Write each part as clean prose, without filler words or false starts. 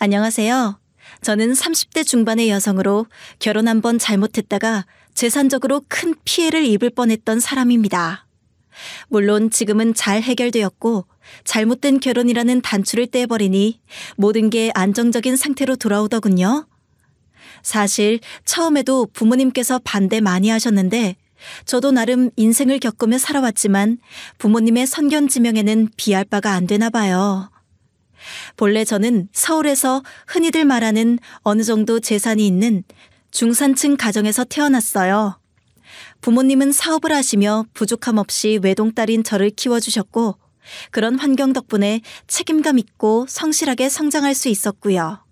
안녕하세요. 저는 30대 중반의 여성으로 결혼 한 번 잘못했다가 재산적으로 큰 피해를 입을 뻔했던 사람입니다. 물론 지금은 잘 해결되었고 잘못된 결혼이라는 단추를 떼버리니 모든 게 안정적인 상태로 돌아오더군요. 사실 처음에도 부모님께서 반대 많이 하셨는데 저도 나름 인생을 겪으며 살아왔지만 부모님의 선견지명에는 비할 바가 안 되나 봐요. 본래 저는 서울에서 흔히들 말하는 어느 정도 재산이 있는 중산층 가정에서 태어났어요. 부모님은 사업을 하시며 부족함 없이 외동딸인 저를 키워주셨고 그런 환경 덕분에 책임감 있고 성실하게 성장할 수 있었고요.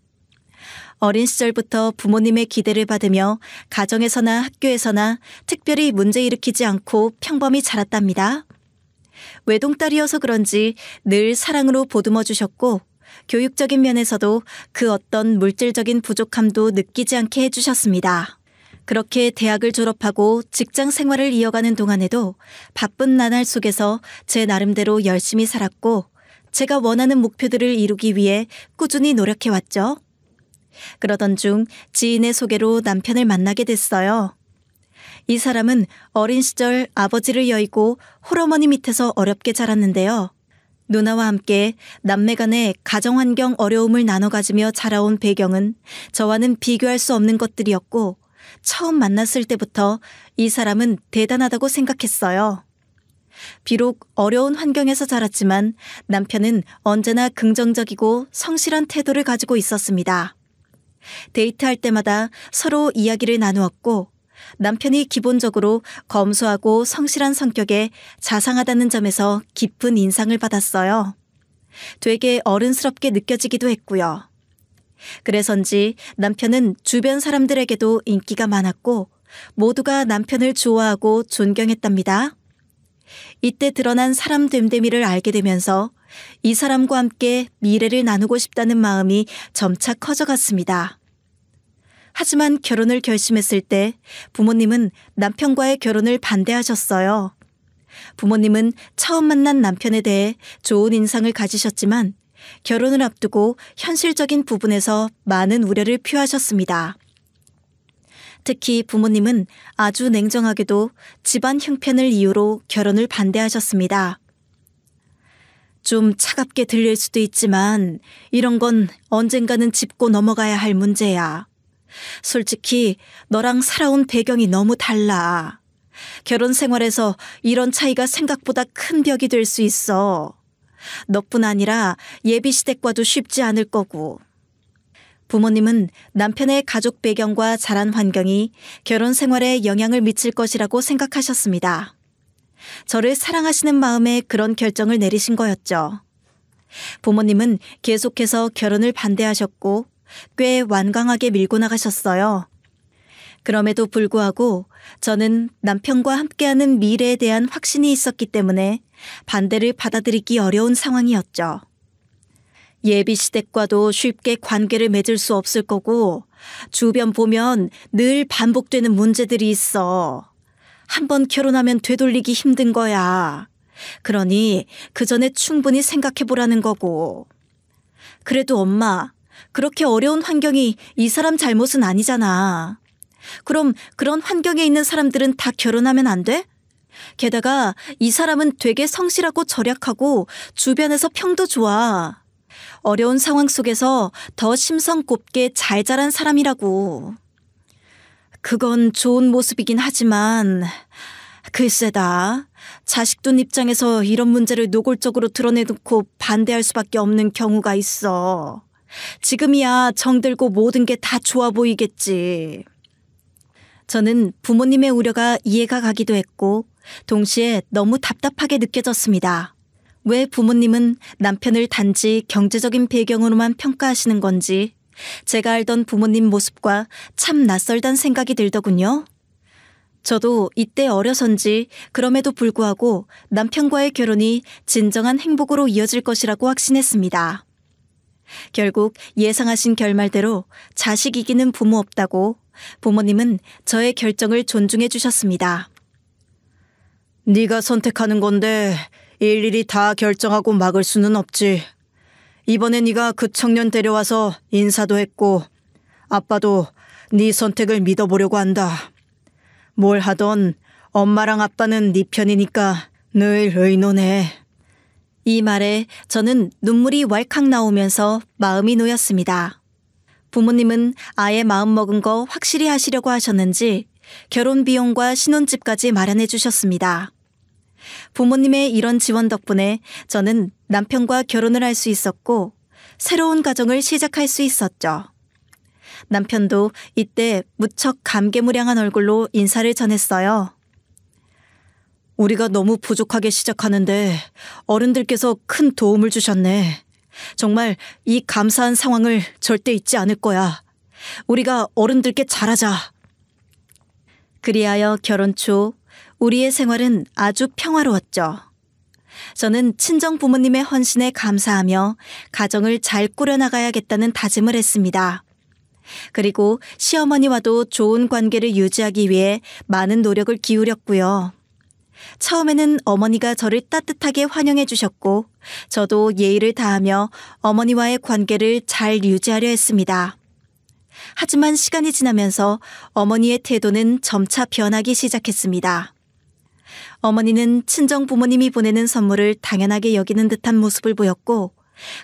어린 시절부터 부모님의 기대를 받으며 가정에서나 학교에서나 특별히 문제 일으키지 않고 평범히 자랐답니다. 외동딸이어서 그런지 늘 사랑으로 보듬어 주셨고 교육적인 면에서도 그 어떤 물질적인 부족함도 느끼지 않게 해주셨습니다. 그렇게 대학을 졸업하고 직장 생활을 이어가는 동안에도 바쁜 나날 속에서 제 나름대로 열심히 살았고 제가 원하는 목표들을 이루기 위해 꾸준히 노력해왔죠. 그러던 중 지인의 소개로 남편을 만나게 됐어요. 이 사람은 어린 시절 아버지를 여의고 홀어머니 밑에서 어렵게 자랐는데요. 누나와 함께 남매 간의 가정환경 어려움을 나눠 가지며 자라온 배경은 저와는 비교할 수 없는 것들이었고 처음 만났을 때부터 이 사람은 대단하다고 생각했어요. 비록 어려운 환경에서 자랐지만 남편은 언제나 긍정적이고 성실한 태도를 가지고 있었습니다. 데이트할 때마다 서로 이야기를 나누었고 남편이 기본적으로 검소하고 성실한 성격에 자상하다는 점에서 깊은 인상을 받았어요. 되게 어른스럽게 느껴지기도 했고요. 그래서인지 남편은 주변 사람들에게도 인기가 많았고 모두가 남편을 좋아하고 존경했답니다. 이때 드러난 사람 됨됨이를 알게 되면서 이 사람과 함께 미래를 나누고 싶다는 마음이 점차 커져갔습니다. 하지만 결혼을 결심했을 때 부모님은 남편과의 결혼을 반대하셨어요. 부모님은 처음 만난 남편에 대해 좋은 인상을 가지셨지만 결혼을 앞두고 현실적인 부분에서 많은 우려를 표하셨습니다. 특히 부모님은 아주 냉정하게도 집안 형편을 이유로 결혼을 반대하셨습니다. 좀 차갑게 들릴 수도 있지만 이런 건 언젠가는 짚고 넘어가야 할 문제야. 솔직히 너랑 살아온 배경이 너무 달라. 결혼 생활에서 이런 차이가 생각보다 큰 벽이 될 수 있어. 너뿐 아니라 예비 시댁과도 쉽지 않을 거고. 부모님은 남편의 가족 배경과 자란 환경이 결혼 생활에 영향을 미칠 것이라고 생각하셨습니다. 저를 사랑하시는 마음에 그런 결정을 내리신 거였죠. 부모님은 계속해서 결혼을 반대하셨고 꽤 완강하게 밀고 나가셨어요. 그럼에도 불구하고 저는 남편과 함께하는 미래에 대한 확신이 있었기 때문에 반대를 받아들이기 어려운 상황이었죠. 예비 시댁과도 쉽게 관계를 맺을 수 없을 거고 주변 보면 늘 반복되는 문제들이 있어. 한번 결혼하면 되돌리기 힘든 거야. 그러니 그 전에 충분히 생각해 보라는 거고. 그래도 엄마, 그렇게 어려운 환경이 이 사람 잘못은 아니잖아. 그럼 그런 환경에 있는 사람들은 다 결혼하면 안 돼? 게다가 이 사람은 되게 성실하고 절약하고 주변에서 평도 좋아. 어려운 상황 속에서 더 심성곱게 잘 자란 사람이라고. 그건 좋은 모습이긴 하지만 글쎄다. 자식 둔 입장에서 이런 문제를 노골적으로 드러내놓고 반대할 수밖에 없는 경우가 있어. 지금이야 정들고 모든 게 다 좋아 보이겠지. 저는 부모님의 우려가 이해가 가기도 했고 동시에 너무 답답하게 느껴졌습니다. 왜 부모님은 남편을 단지 경제적인 배경으로만 평가하시는 건지 제가 알던 부모님 모습과 참 낯설단 생각이 들더군요. 저도 이때 어려서인지 그럼에도 불구하고 남편과의 결혼이 진정한 행복으로 이어질 것이라고 확신했습니다. 결국 예상하신 결말대로 자식 이기는 부모 없다고 부모님은 저의 결정을 존중해 주셨습니다. 네가 선택하는 건데 일일이 다 결정하고 막을 수는 없지. 이번에 네가 그 청년 데려와서 인사도 했고 아빠도 네 선택을 믿어보려고 한다. 뭘 하던 엄마랑 아빠는 네 편이니까 늘 의논해. 이 말에 저는 눈물이 왈칵 나오면서 마음이 놓였습니다. 부모님은 아예 마음먹은 거 확실히 하시려고 하셨는지 결혼 비용과 신혼집까지 마련해 주셨습니다. 부모님의 이런 지원 덕분에 저는 남편과 결혼을 할 수 있었고 새로운 가정을 시작할 수 있었죠. 남편도 이때 무척 감개무량한 얼굴로 인사를 전했어요. 우리가 너무 부족하게 시작하는데 어른들께서 큰 도움을 주셨네. 정말 이 감사한 상황을 절대 잊지 않을 거야. 우리가 어른들께 잘하자. 그리하여 결혼 초 우리의 생활은 아주 평화로웠죠. 저는 친정 부모님의 헌신에 감사하며 가정을 잘 꾸려나가야겠다는 다짐을 했습니다. 그리고 시어머니와도 좋은 관계를 유지하기 위해 많은 노력을 기울였고요. 처음에는 어머니가 저를 따뜻하게 환영해 주셨고 저도 예의를 다하며 어머니와의 관계를 잘 유지하려 했습니다. 하지만 시간이 지나면서 어머니의 태도는 점차 변하기 시작했습니다. 어머니는 친정 부모님이 보내는 선물을 당연하게 여기는 듯한 모습을 보였고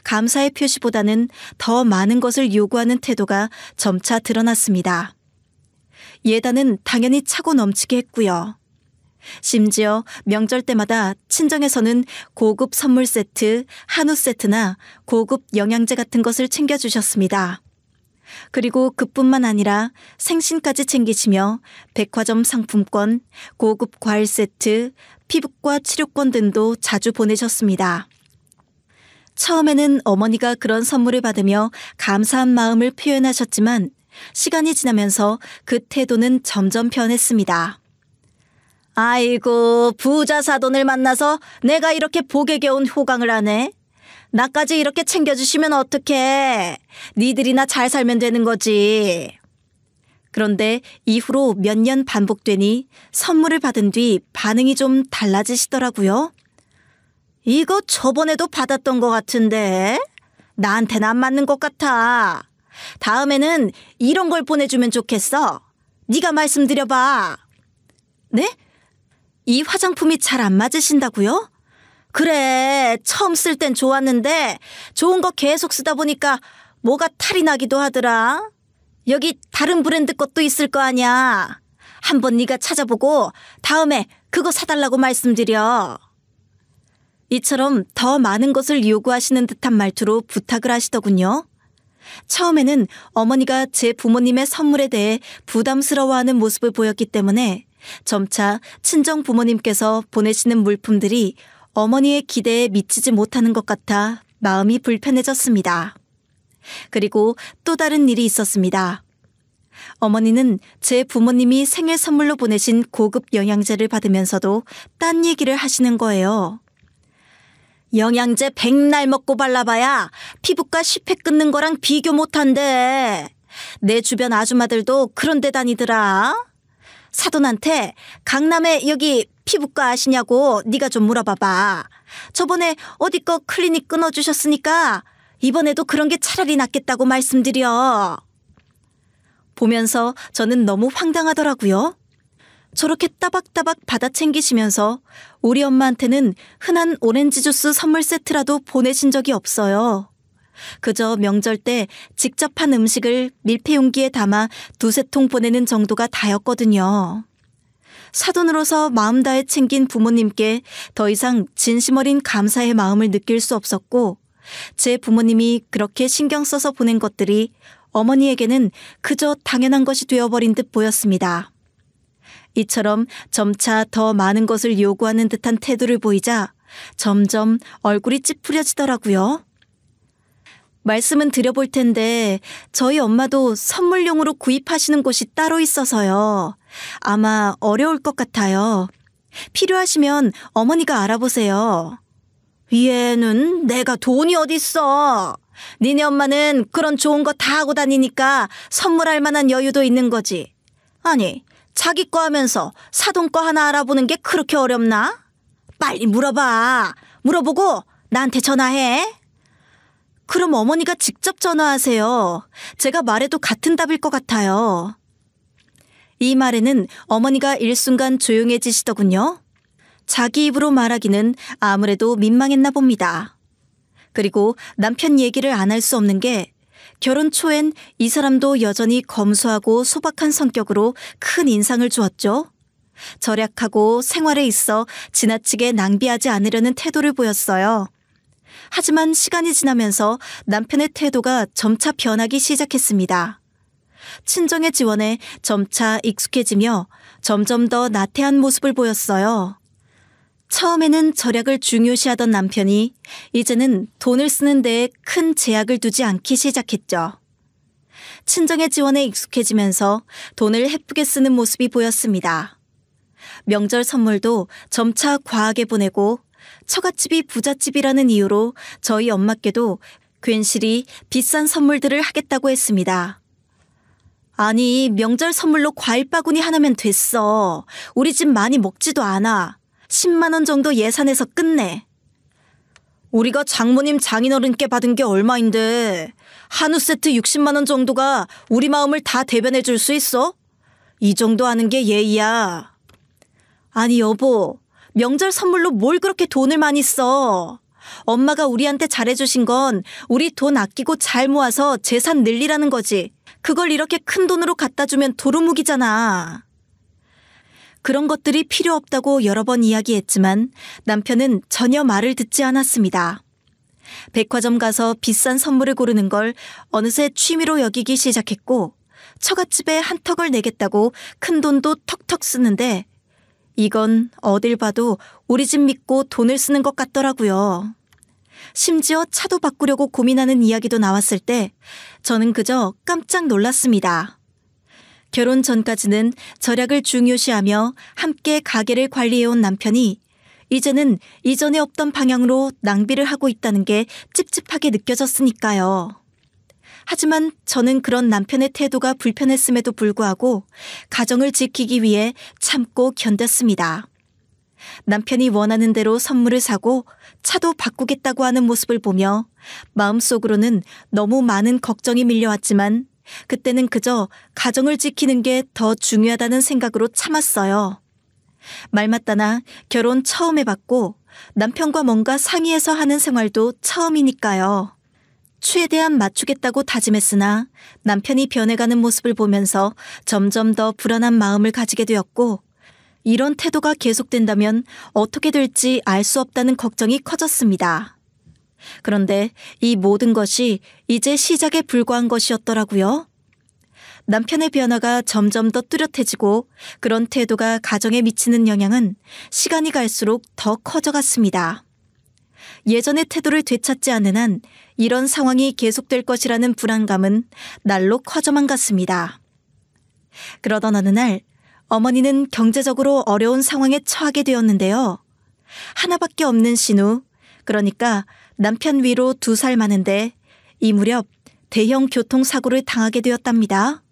감사의 표시보다는 더 많은 것을 요구하는 태도가 점차 드러났습니다. 예단은 당연히 차고 넘치게 했고요. 심지어 명절 때마다 친정에서는 고급 선물 세트, 한우 세트나 고급 영양제 같은 것을 챙겨주셨습니다. 그리고 그뿐만 아니라 생신까지 챙기시며 백화점 상품권, 고급 과일 세트, 피부과 치료권 등도 자주 보내셨습니다. 처음에는 어머니가 그런 선물을 받으며 감사한 마음을 표현하셨지만 시간이 지나면서 그 태도는 점점 변했습니다. 아이고, 부자 사돈을 만나서 내가 이렇게 복에 겨운 호강을 하네. 나까지 이렇게 챙겨주시면 어떡해. 니들이나 잘 살면 되는 거지. 그런데 이후로 몇 년 반복되니 선물을 받은 뒤 반응이 좀 달라지시더라고요. 이거 저번에도 받았던 것 같은데 나한테는 안 맞는 것 같아. 다음에는 이런 걸 보내주면 좋겠어. 네가 말씀드려봐. 네? 이 화장품이 잘 안 맞으신다고요? 그래, 처음 쓸 땐 좋았는데 좋은 거 계속 쓰다 보니까 뭐가 탈이 나기도 하더라. 여기 다른 브랜드 것도 있을 거 아니야. 한번 네가 찾아보고 다음에 그거 사달라고 말씀드려. 이처럼 더 많은 것을 요구하시는 듯한 말투로 부탁을 하시더군요. 처음에는 어머니가 제 부모님의 선물에 대해 부담스러워하는 모습을 보였기 때문에 점차 친정 부모님께서 보내시는 물품들이 어머니의 기대에 미치지 못하는 것 같아 마음이 불편해졌습니다. 그리고 또 다른 일이 있었습니다. 어머니는 제 부모님이 생일 선물로 보내신 고급 영양제를 받으면서도 딴 얘기를 하시는 거예요. 영양제 백날 먹고 발라봐야 피부과 10회 끊는 거랑 비교 못한대. 내 주변 아줌마들도 그런 데 다니더라. 사돈한테 강남에 여기 피부과 아시냐고 네가 좀 물어봐봐. 저번에 어디 거 클리닉 끊어주셨으니까 이번에도 그런 게 차라리 낫겠다고 말씀드려. 보면서 저는 너무 황당하더라고요. 저렇게 따박따박 받아 챙기시면서 우리 엄마한테는 흔한 오렌지 주스 선물 세트라도 보내신 적이 없어요. 그저 명절 때 직접 한 음식을 밀폐 용기에 담아 두세 통 보내는 정도가 다였거든요. 사돈으로서 마음 다해 챙긴 부모님께 더 이상 진심 어린 감사의 마음을 느낄 수 없었고 제 부모님이 그렇게 신경 써서 보낸 것들이 어머니에게는 그저 당연한 것이 되어버린 듯 보였습니다. 이처럼 점차 더 많은 것을 요구하는 듯한 태도를 보이자 점점 얼굴이 찌푸려지더라고요. 말씀은 드려볼 텐데 저희 엄마도 선물용으로 구입하시는 곳이 따로 있어서요. 아마 어려울 것 같아요. 필요하시면 어머니가 알아보세요. 얘는 내가 돈이 어딨어. 니네 엄마는 그런 좋은 거 다 하고 다니니까 선물할 만한 여유도 있는 거지. 아니, 자기 거 하면서 사돈 거 하나 알아보는 게 그렇게 어렵나? 빨리 물어봐. 물어보고 나한테 전화해. 그럼 어머니가 직접 전화하세요. 제가 말해도 같은 답일 것 같아요. 이 말에는 어머니가 일순간 조용해지시더군요. 자기 입으로 말하기는 아무래도 민망했나 봅니다. 그리고 남편 얘기를 안 할 수 없는 게 결혼 초엔 이 사람도 여전히 검소하고 소박한 성격으로 큰 인상을 주었죠. 절약하고 생활에 있어 지나치게 낭비하지 않으려는 태도를 보였어요. 하지만 시간이 지나면서 남편의 태도가 점차 변하기 시작했습니다. 친정의 지원에 점차 익숙해지며 점점 더 나태한 모습을 보였어요. 처음에는 절약을 중요시하던 남편이 이제는 돈을 쓰는 데에 큰 제약을 두지 않기 시작했죠. 친정의 지원에 익숙해지면서 돈을 헤프게 쓰는 모습이 보였습니다. 명절 선물도 점차 과하게 보내고 처갓집이 부잣집이라는 이유로 저희 엄마께도 괜시리 비싼 선물들을 하겠다고 했습니다. 아니, 명절 선물로 과일 바구니 하나면 됐어. 우리 집 많이 먹지도 않아. 10만 원 정도 예산해서 끝내. 우리가 장모님 장인어른께 받은 게 얼마인데 한우 세트 60만 원 정도가 우리 마음을 다 대변해 줄 수 있어? 이 정도 하는 게 예의야. 아니 여보, 명절 선물로 뭘 그렇게 돈을 많이 써? 엄마가 우리한테 잘해주신 건 우리 돈 아끼고 잘 모아서 재산 늘리라는 거지. 그걸 이렇게 큰 돈으로 갖다 주면 도루묵이잖아. 그런 것들이 필요 없다고 여러 번 이야기했지만 남편은 전혀 말을 듣지 않았습니다. 백화점 가서 비싼 선물을 고르는 걸 어느새 취미로 여기기 시작했고 처갓집에 한턱을 내겠다고 큰 돈도 턱턱 쓰는데 이건 어딜 봐도 우리 집 믿고 돈을 쓰는 것 같더라고요. 심지어 차도 바꾸려고 고민하는 이야기도 나왔을 때 저는 그저 깜짝 놀랐습니다. 결혼 전까지는 절약을 중요시하며 함께 가게를 관리해온 남편이 이제는 이전에 없던 방향으로 낭비를 하고 있다는 게 찝찝하게 느껴졌으니까요. 하지만 저는 그런 남편의 태도가 불편했음에도 불구하고 가정을 지키기 위해 참고 견뎠습니다. 남편이 원하는 대로 선물을 사고 차도 바꾸겠다고 하는 모습을 보며 마음속으로는 너무 많은 걱정이 밀려왔지만 그때는 그저 가정을 지키는 게 더 중요하다는 생각으로 참았어요. 말 맞다나 결혼 처음 해봤고 남편과 뭔가 상의해서 하는 생활도 처음이니까요. 최대한 맞추겠다고 다짐했으나 남편이 변해가는 모습을 보면서 점점 더 불안한 마음을 가지게 되었고 이런 태도가 계속된다면 어떻게 될지 알 수 없다는 걱정이 커졌습니다. 그런데 이 모든 것이 이제 시작에 불과한 것이었더라고요. 남편의 변화가 점점 더 뚜렷해지고 그런 태도가 가정에 미치는 영향은 시간이 갈수록 더 커져갔습니다. 예전의 태도를 되찾지 않는 한 이런 상황이 계속될 것이라는 불안감은 날로 커져만 갔습니다. 그러던 어느 날 어머니는 경제적으로 어려운 상황에 처하게 되었는데요. 하나밖에 없는 신우, 그러니까 남편 위로 2살 많은데 이 무렵 대형 교통사고를 당하게 되었답니다.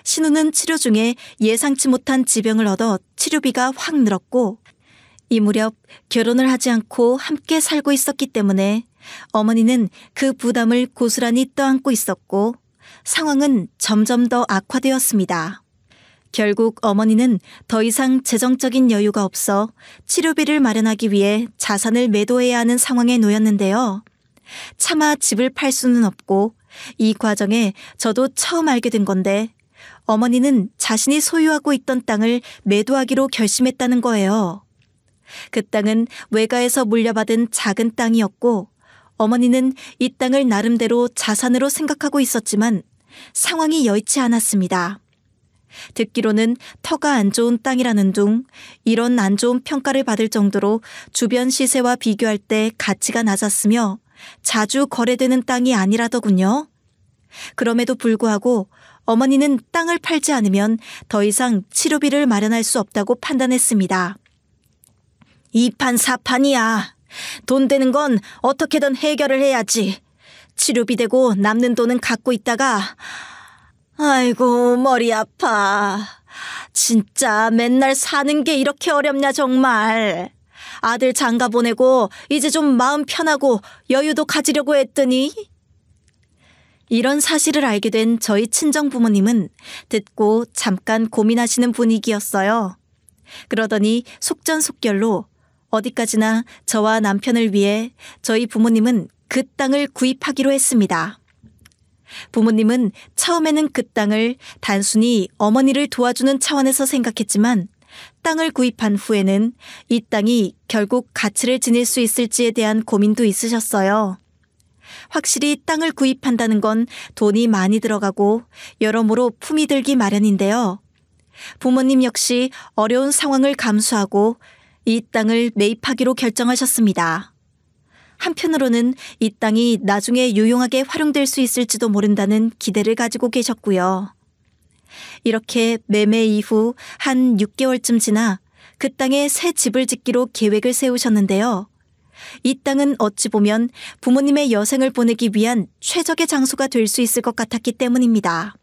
신우는 치료 중에 예상치 못한 지병을 얻어 치료비가 확 늘었고 이 무렵 결혼을 하지 않고 함께 살고 있었기 때문에 어머니는 그 부담을 고스란히 떠안고 있었고 상황은 점점 더 악화되었습니다. 결국 어머니는 더 이상 재정적인 여유가 없어 치료비를 마련하기 위해 자산을 매도해야 하는 상황에 놓였는데요. 차마 집을 팔 수는 없고 이 과정에 저도 처음 알게 된 건데 어머니는 자신이 소유하고 있던 땅을 매도하기로 결심했다는 거예요. 그 땅은 외가에서 물려받은 작은 땅이었고 어머니는 이 땅을 나름대로 자산으로 생각하고 있었지만 상황이 여의치 않았습니다. 듣기로는 터가 안 좋은 땅이라는 둥, 이런 안 좋은 평가를 받을 정도로 주변 시세와 비교할 때 가치가 낮았으며 자주 거래되는 땅이 아니라더군요. 그럼에도 불구하고 어머니는 땅을 팔지 않으면 더 이상 치료비를 마련할 수 없다고 판단했습니다. 이판사판이야. 돈 되는 건 어떻게든 해결을 해야지. 치료비 되고 남는 돈은 갖고 있다가 아이고 머리 아파. 진짜 맨날 사는 게 이렇게 어렵냐 정말. 아들 장가 보내고 이제 좀 마음 편하고 여유도 가지려고 했더니. 이런 사실을 알게 된 저희 친정 부모님은 듣고 잠깐 고민하시는 분위기였어요. 그러더니 속전속결로 어디까지나 저와 남편을 위해 저희 부모님은 그 땅을 구입하기로 했습니다. 부모님은 처음에는 그 땅을 단순히 어머니를 도와주는 차원에서 생각했지만 땅을 구입한 후에는 이 땅이 결국 가치를 지닐 수 있을지에 대한 고민도 있으셨어요. 확실히 땅을 구입한다는 건 돈이 많이 들어가고 여러모로 품이 들기 마련인데요. 부모님 역시 어려운 상황을 감수하고 이 땅을 매입하기로 결정하셨습니다. 한편으로는 이 땅이 나중에 유용하게 활용될 수 있을지도 모른다는 기대를 가지고 계셨고요. 이렇게 매매 이후 한 6개월쯤 지나 그 땅에 새 집을 짓기로 계획을 세우셨는데요. 이 땅은 어찌 보면 부모님의 여생을 보내기 위한 최적의 장소가 될 수 있을 것 같았기 때문입니다.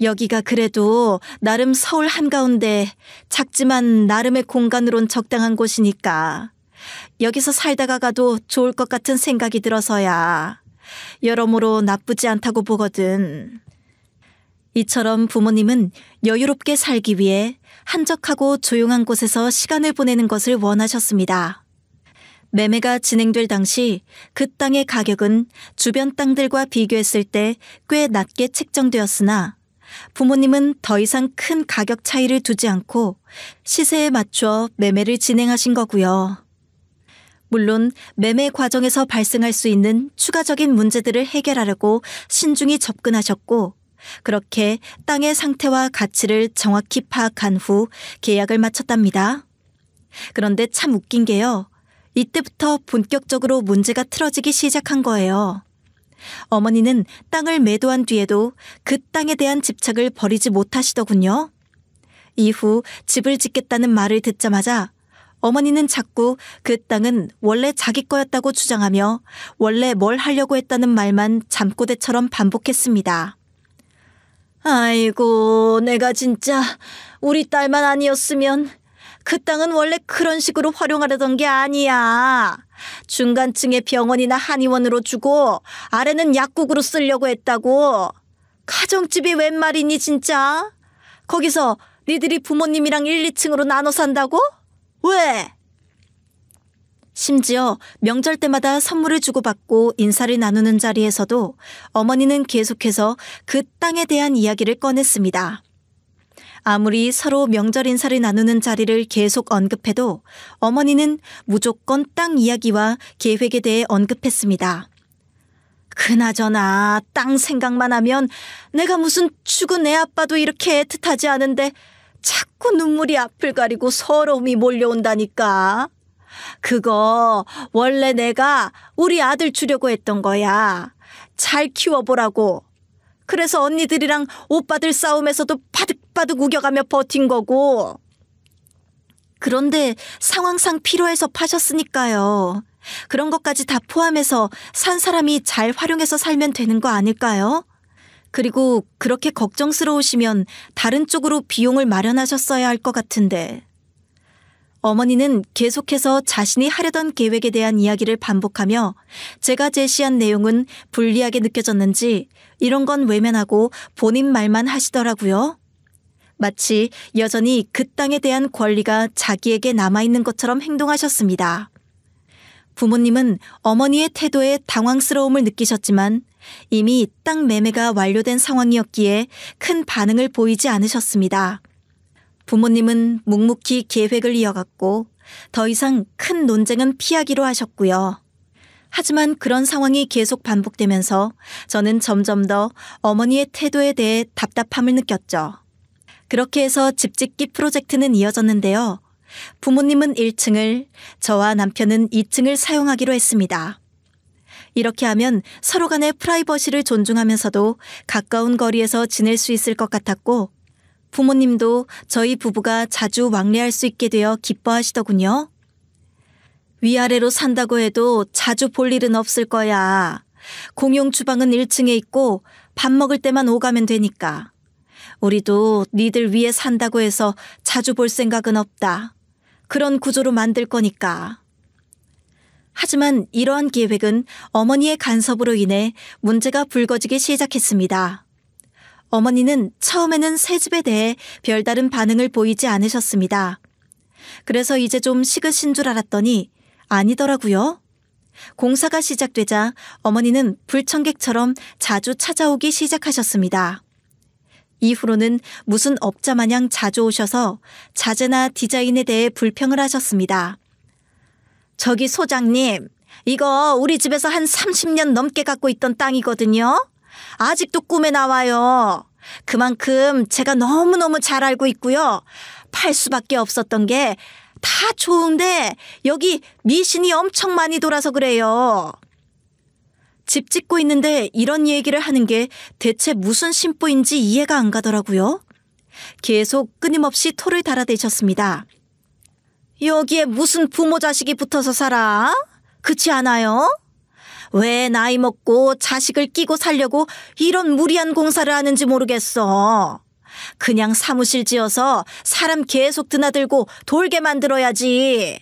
여기가 그래도 나름 서울 한가운데 작지만 나름의 공간으론 적당한 곳이니까 여기서 살다가 가도 좋을 것 같은 생각이 들어서야 여러모로 나쁘지 않다고 보거든. 이처럼 부모님은 여유롭게 살기 위해 한적하고 조용한 곳에서 시간을 보내는 것을 원하셨습니다. 매매가 진행될 당시 그 땅의 가격은 주변 땅들과 비교했을 때 꽤 낮게 책정되었으나 부모님은 더 이상 큰 가격 차이를 두지 않고 시세에 맞춰 매매를 진행하신 거고요. 물론 매매 과정에서 발생할 수 있는 추가적인 문제들을 해결하려고 신중히 접근하셨고 그렇게 땅의 상태와 가치를 정확히 파악한 후 계약을 마쳤답니다. 그런데 참 웃긴 게요. 이때부터 본격적으로 문제가 틀어지기 시작한 거예요. 어머니는 땅을 매도한 뒤에도 그 땅에 대한 집착을 버리지 못하시더군요. 이후 집을 짓겠다는 말을 듣자마자 어머니는 자꾸 그 땅은 원래 자기 거였다고 주장하며 원래 뭘 하려고 했다는 말만 잠꼬대처럼 반복했습니다. 아이고, 내가 진짜 우리 딸만 아니었으면 그 땅은 원래 그런 식으로 활용하려던 게 아니야. 중간층에 병원이나 한의원으로 주고 아래는 약국으로 쓰려고 했다고. 가정집이 웬 말이니 진짜? 거기서 니들이 부모님이랑 1, 2층으로 나눠 산다고? 왜? 심지어 명절 때마다 선물을 주고받고 인사를 나누는 자리에서도 어머니는 계속해서 그 땅에 대한 이야기를 꺼냈습니다. 아무리 서로 명절 인사를 나누는 자리를 계속 언급해도 어머니는 무조건 땅 이야기와 계획에 대해 언급했습니다. 그나저나 땅 생각만 하면 내가 무슨 죽은 애 아빠도 이렇게 애틋하지 않은데 자꾸 눈물이 앞을 가리고 서러움이 몰려온다니까. 그거 원래 내가 우리 아들 주려고 했던 거야. 잘 키워보라고. 그래서 언니들이랑 오빠들 싸움에서도 바득바득 우겨가며 버틴 거고. 그런데 상황상 필요해서 파셨으니까요. 그런 것까지 다 포함해서 산 사람이 잘 활용해서 살면 되는 거 아닐까요? 그리고 그렇게 걱정스러우시면 다른 쪽으로 비용을 마련하셨어야 할 것 같은데. 어머니는 계속해서 자신이 하려던 계획에 대한 이야기를 반복하며 제가 제시한 내용은 불리하게 느껴졌는지 이런 건 외면하고 본인 말만 하시더라고요. 마치 여전히 그 땅에 대한 권리가 자기에게 남아있는 것처럼 행동하셨습니다. 부모님은 어머니의 태도에 당황스러움을 느끼셨지만 이미 땅 매매가 완료된 상황이었기에 큰 반응을 보이지 않으셨습니다. 부모님은 묵묵히 계획을 이어갔고 더 이상 큰 논쟁은 피하기로 하셨고요. 하지만 그런 상황이 계속 반복되면서 저는 점점 더 어머니의 태도에 대해 답답함을 느꼈죠. 그렇게 해서 집짓기 프로젝트는 이어졌는데요. 부모님은 1층을, 저와 남편은 2층을 사용하기로 했습니다. 이렇게 하면 서로 간의 프라이버시를 존중하면서도 가까운 거리에서 지낼 수 있을 것 같았고 부모님도 저희 부부가 자주 왕래할 수 있게 되어 기뻐하시더군요. 위아래로 산다고 해도 자주 볼 일은 없을 거야. 공용 주방은 1층에 있고 밥 먹을 때만 오가면 되니까. 우리도 니들 위에 산다고 해서 자주 볼 생각은 없다. 그런 구조로 만들 거니까. 하지만 이러한 계획은 어머니의 간섭으로 인해 문제가 불거지기 시작했습니다. 어머니는 처음에는 새집에 대해 별다른 반응을 보이지 않으셨습니다. 그래서 이제 좀 식으신 줄 알았더니 아니더라고요. 공사가 시작되자 어머니는 불청객처럼 자주 찾아오기 시작하셨습니다. 이후로는 무슨 업자 마냥 자주 오셔서 자재나 디자인에 대해 불평을 하셨습니다. 저기 소장님, 이거 우리 집에서 한 30년 넘게 갖고 있던 땅이거든요. 아직도 꿈에 나와요. 그만큼 제가 너무너무 잘 알고 있고요. 팔 수밖에 없었던 게 다 좋은데 여기 미신이 엄청 많이 돌아서 그래요. 집 짓고 있는데 이런 얘기를 하는 게 대체 무슨 심보인지 이해가 안 가더라고요. 계속 끊임없이 토를 달아대셨습니다. 여기에 무슨 부모 자식이 붙어서 살아? 그렇지 않아요? 왜 나이 먹고 자식을 끼고 살려고 이런 무리한 공사를 하는지 모르겠어. 그냥 사무실 지어서 사람 계속 드나들고 돌게 만들어야지.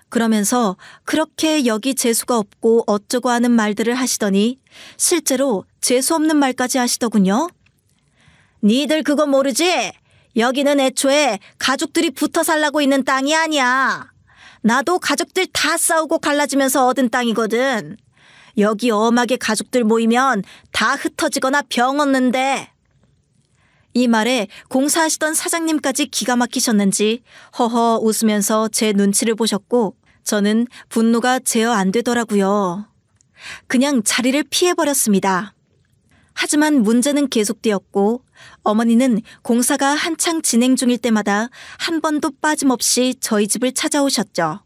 그러면서 그렇게 여기 재수가 없고 어쩌고 하는 말들을 하시더니 실제로 재수 없는 말까지 하시더군요. 니들 그거 모르지? 여기는 애초에 가족들이 붙어 살라고 있는 땅이 아니야. 나도 가족들 다 싸우고 갈라지면서 얻은 땅이거든. 여기 엄하게 가족들 모이면 다 흩어지거나 병 얻는데. 이 말에 공사하시던 사장님까지 기가 막히셨는지 허허 웃으면서 제 눈치를 보셨고 저는 분노가 제어 안 되더라고요. 그냥 자리를 피해버렸습니다. 하지만 문제는 계속되었고 어머니는 공사가 한창 진행 중일 때마다 한 번도 빠짐없이 저희 집을 찾아오셨죠.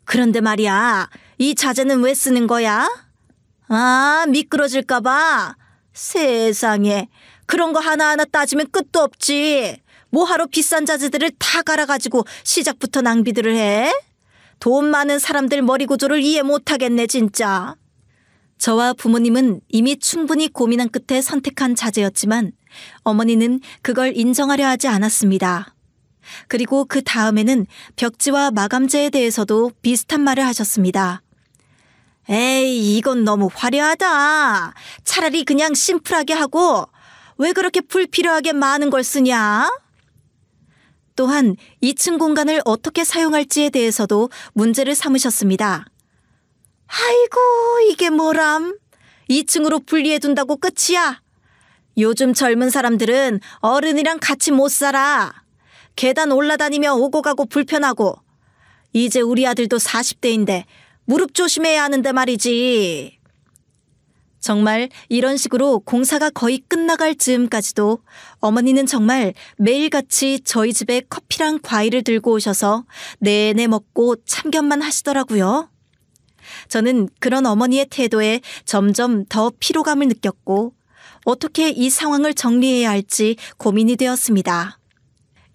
그런데 말이야, 이 자재는 왜 쓰는 거야? 아, 미끄러질까 봐. 세상에, 그런 거 하나하나 따지면 끝도 없지. 뭐하러 비싼 자재들을 다 갈아가지고 시작부터 낭비들을 해? 돈 많은 사람들 머리 구조를 이해 못하겠네 진짜. 저와 부모님은 이미 충분히 고민한 끝에 선택한 자재였지만 어머니는 그걸 인정하려 하지 않았습니다. 그리고 그 다음에는 벽지와 마감재에 대해서도 비슷한 말을 하셨습니다. 에이, 이건 너무 화려하다. 차라리 그냥 심플하게 하고 왜 그렇게 불필요하게 많은 걸 쓰냐? 또한 2층 공간을 어떻게 사용할지에 대해서도 문제를 삼으셨습니다. 아이고, 이게 뭐람? 2층으로 분리해둔다고 끝이야? 요즘 젊은 사람들은 어른이랑 같이 못 살아. 계단 올라다니며 오고 가고 불편하고. 이제 우리 아들도 40대인데 무릎 조심해야 하는데 말이지. 정말 이런 식으로 공사가 거의 끝나갈 즈음까지도 어머니는 정말 매일같이 저희 집에 커피랑 과일을 들고 오셔서 내내 먹고 참견만 하시더라고요. 저는 그런 어머니의 태도에 점점 더 피로감을 느꼈고 어떻게 이 상황을 정리해야 할지 고민이 되었습니다.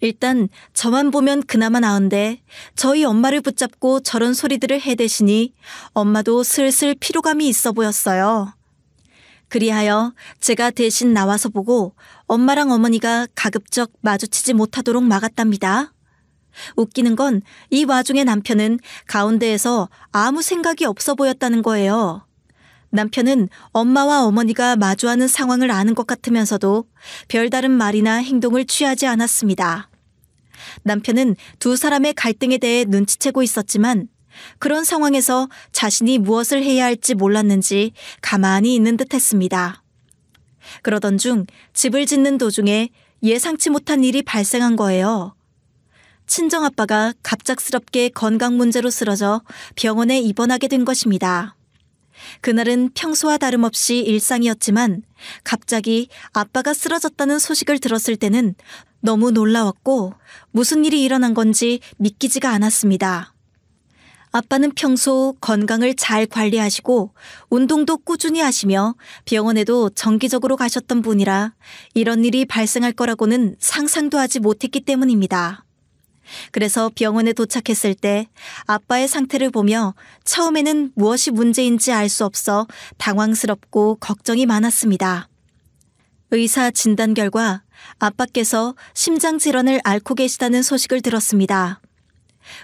일단 저만 보면 그나마 나은데 저희 엄마를 붙잡고 저런 소리들을 해대시니 엄마도 슬슬 피로감이 있어 보였어요. 그리하여 제가 대신 나와서 보고 엄마랑 어머니가 가급적 마주치지 못하도록 막았답니다. 웃기는 건 이 와중에 남편은 가운데에서 아무 생각이 없어 보였다는 거예요. 남편은 엄마와 어머니가 마주하는 상황을 아는 것 같으면서도 별다른 말이나 행동을 취하지 않았습니다. 남편은 두 사람의 갈등에 대해 눈치채고 있었지만 그런 상황에서 자신이 무엇을 해야 할지 몰랐는지 가만히 있는 듯 했습니다. 그러던 중 집을 짓는 도중에 예상치 못한 일이 발생한 거예요. 친정아빠가 갑작스럽게 건강 문제로 쓰러져 병원에 입원하게 된 것입니다. 그날은 평소와 다름없이 일상이었지만 갑자기 아빠가 쓰러졌다는 소식을 들었을 때는 너무 놀라웠고 무슨 일이 일어난 건지 믿기지가 않았습니다. 아빠는 평소 건강을 잘 관리하시고 운동도 꾸준히 하시며 병원에도 정기적으로 가셨던 분이라 이런 일이 발생할 거라고는 상상도 하지 못했기 때문입니다. 그래서 병원에 도착했을 때 아빠의 상태를 보며 처음에는 무엇이 문제인지 알 수 없어 당황스럽고 걱정이 많았습니다. 의사 진단 결과 아빠께서 심장질환을 앓고 계시다는 소식을 들었습니다.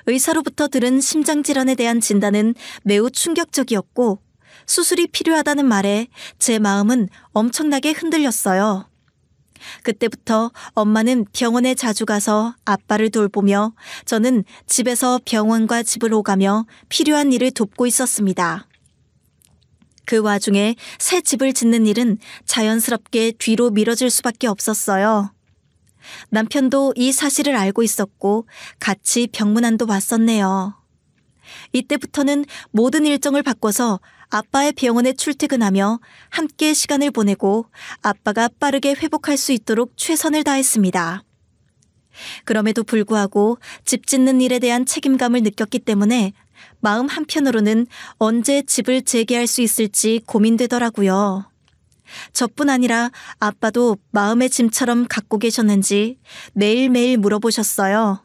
의사로부터 들은 심장질환에 대한 진단은 매우 충격적이었고 수술이 필요하다는 말에 제 마음은 엄청나게 흔들렸어요. 그때부터 엄마는 병원에 자주 가서 아빠를 돌보며 저는 집에서 병원과 집을 오가며 필요한 일을 돕고 있었습니다. 그 와중에 새 집을 짓는 일은 자연스럽게 뒤로 미뤄질 수밖에 없었어요. 남편도 이 사실을 알고 있었고 같이 병문안도 왔었네요. 이때부터는 모든 일정을 바꿔서 아빠의 병원에 출퇴근하며 함께 시간을 보내고 아빠가 빠르게 회복할 수 있도록 최선을 다했습니다. 그럼에도 불구하고 집 짓는 일에 대한 책임감을 느꼈기 때문에 마음 한편으로는 언제 집을 재개할 수 있을지 고민되더라고요. 저뿐 아니라 아빠도 마음의 짐처럼 갖고 계셨는지 매일매일 물어보셨어요.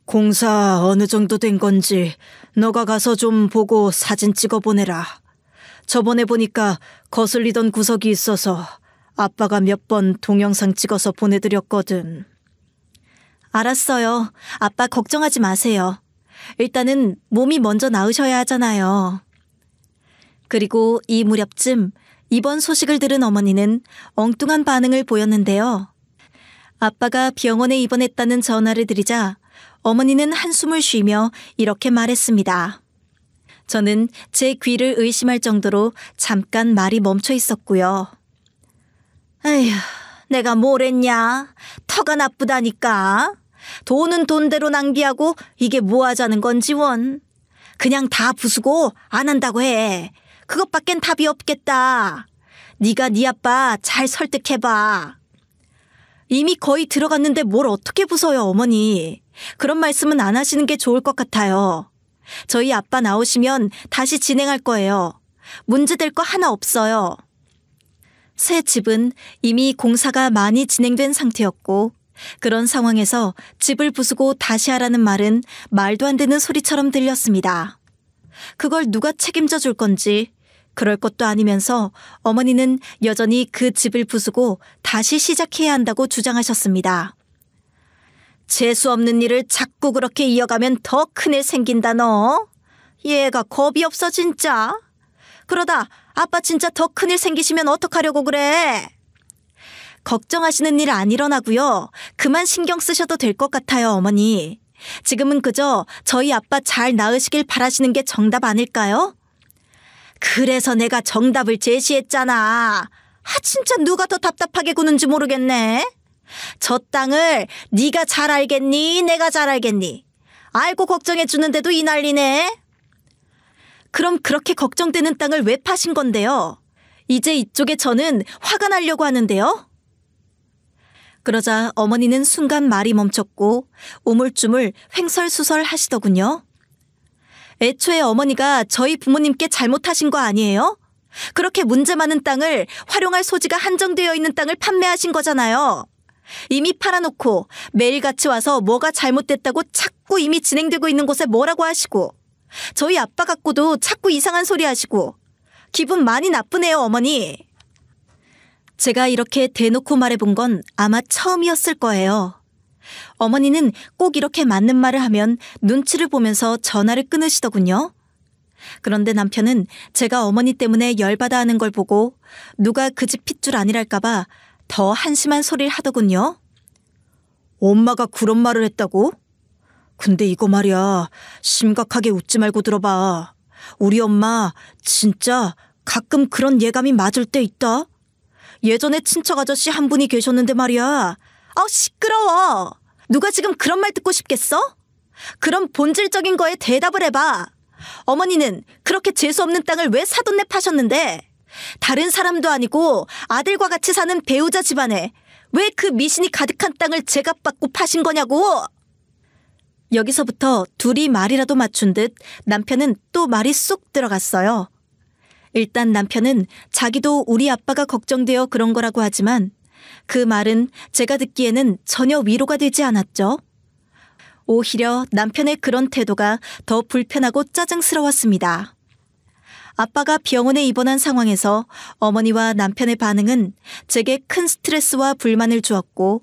공사 어느 정도 된 건지 너가 가서 좀 보고 사진 찍어 보내라. 저번에 보니까 거슬리던 구석이 있어서 아빠가 몇 번 동영상 찍어서 보내드렸거든. 알았어요. 아빠 걱정하지 마세요. 일단은 몸이 먼저 나으셔야 하잖아요. 그리고 이 무렵쯤 이번 소식을 들은 어머니는 엉뚱한 반응을 보였는데요. 아빠가 병원에 입원했다는 전화를 드리자 어머니는 한숨을 쉬며 이렇게 말했습니다. 저는 제 귀를 의심할 정도로 잠깐 말이 멈춰 있었고요. 에휴, 내가 뭘 했냐? 터가 나쁘다니까. 돈은 돈대로 낭비하고 이게 뭐 하자는 건지 원. 그냥 다 부수고 안 한다고 해. 그것밖엔 답이 없겠다. 네가 네 아빠 잘 설득해봐. 이미 거의 들어갔는데 뭘 어떻게 부숴요, 어머니. 그런 말씀은 안 하시는 게 좋을 것 같아요. 저희 아빠 나오시면 다시 진행할 거예요. 문제될 거 하나 없어요. 새 집은 이미 공사가 많이 진행된 상태였고 그런 상황에서 집을 부수고 다시 하라는 말은 말도 안 되는 소리처럼 들렸습니다. 그걸 누가 책임져 줄 건지 그럴 것도 아니면서 어머니는 여전히 그 집을 부수고 다시 시작해야 한다고 주장하셨습니다. 재수 없는 일을 자꾸 그렇게 이어가면 더 큰일 생긴다 너. 얘가 겁이 없어 진짜. 그러다 아빠 진짜 더 큰일 생기시면 어떡하려고 그래. 걱정하시는 일 안 일어나고요. 그만 신경 쓰셔도 될 것 같아요 어머니. 지금은 그저 저희 아빠 잘 나으시길 바라시는 게 정답 아닐까요? 그래서 내가 정답을 제시했잖아. 진짜 누가 더 답답하게 구는지 모르겠네. 저 땅을 네가 잘 알겠니? 내가 잘 알겠니? 알고 걱정해 주는데도 이 난리네. 그럼 그렇게 걱정되는 땅을 왜 파신 건데요? 이제 이쪽에 저는 화가 나려고 하는데요. 그러자 어머니는 순간 말이 멈췄고 우물쭈물 횡설수설 하시더군요. 애초에 어머니가 저희 부모님께 잘못하신 거 아니에요? 그렇게 문제 많은 땅을 활용할 소지가 한정되어 있는 땅을 판매하신 거잖아요. 이미 팔아놓고 매일같이 와서 뭐가 잘못됐다고 자꾸 이미 진행되고 있는 곳에 뭐라고 하시고 저희 아빠 갖고도 자꾸 이상한 소리 하시고 기분 많이 나쁘네요 어머니. 제가 이렇게 대놓고 말해본 건 아마 처음이었을 거예요. 어머니는 꼭 이렇게 맞는 말을 하면 눈치를 보면서 전화를 끊으시더군요. 그런데 남편은 제가 어머니 때문에 열받아 하는 걸 보고 누가 그 집 핏줄 아니랄까봐 더 한심한 소리를 하더군요. 엄마가 그런 말을 했다고? 근데 이거 말이야, 심각하게 웃지 말고 들어봐. 우리 엄마 진짜 가끔 그런 예감이 맞을 때 있다. 예전에 친척 아저씨 한 분이 계셨는데 말이야. 시끄러워. 누가 지금 그런 말 듣고 싶겠어? 그럼 본질적인 거에 대답을 해봐. 어머니는 그렇게 재수없는 땅을 왜 사돈네 파셨는데 다른 사람도 아니고 아들과 같이 사는 배우자 집안에 왜 그 미신이 가득한 땅을 제값받고 파신 거냐고. 여기서부터 둘이 말이라도 맞춘 듯 남편은 또 말이 쏙 들어갔어요. 일단 남편은 자기도 우리 아빠가 걱정되어 그런 거라고 하지만 그 말은 제가 듣기에는 전혀 위로가 되지 않았죠. 오히려 남편의 그런 태도가 더 불편하고 짜증스러웠습니다. 아빠가 병원에 입원한 상황에서 어머니와 남편의 반응은 제게 큰 스트레스와 불만을 주었고